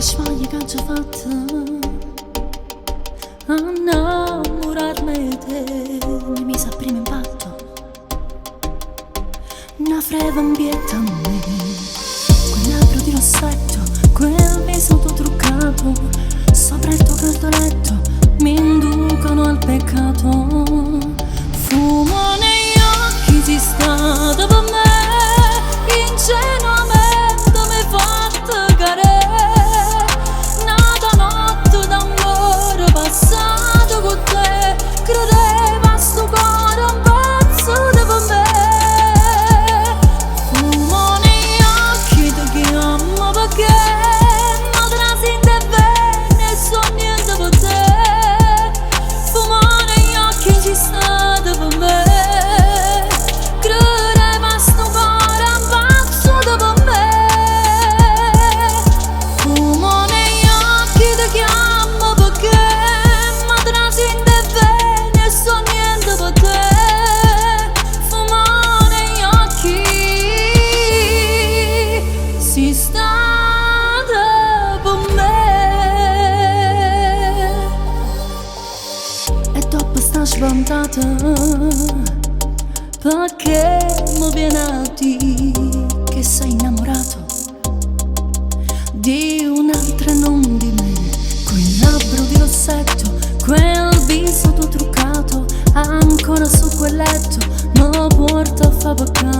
sbagli che ho già fatto a innamorarmi di te. Mi mise a primo impatto una freva ambietta a me, quell'albero di rossetto, quel viso tutto truccato, sopra il tuo caldo letto mi inducono al peccato. Fumo negli occhi, si sta dopo me, ingenuamente mi fatto cadere. Nata notte d'amore passato con te, credeva sto cuore un pezzo dopo me. Fumo negli occhi, ti chiamo perché non te la sente bene, so niente per te. Fumo negli occhi, ci sta dopo me, credeva sto cuore un pezzo dopo me. Fumo negli occhi, ti chiamo perché non te la sente bene, so niente per te. Fumo negli occhi, si sta dopo me. E dopo sta svantata, perché mi viene a dire che sei innamorato di un'altra, non di me. Quel labbro di rossetto, quel viso tutto truccato, ancora su quel letto mi porta a fa peccato.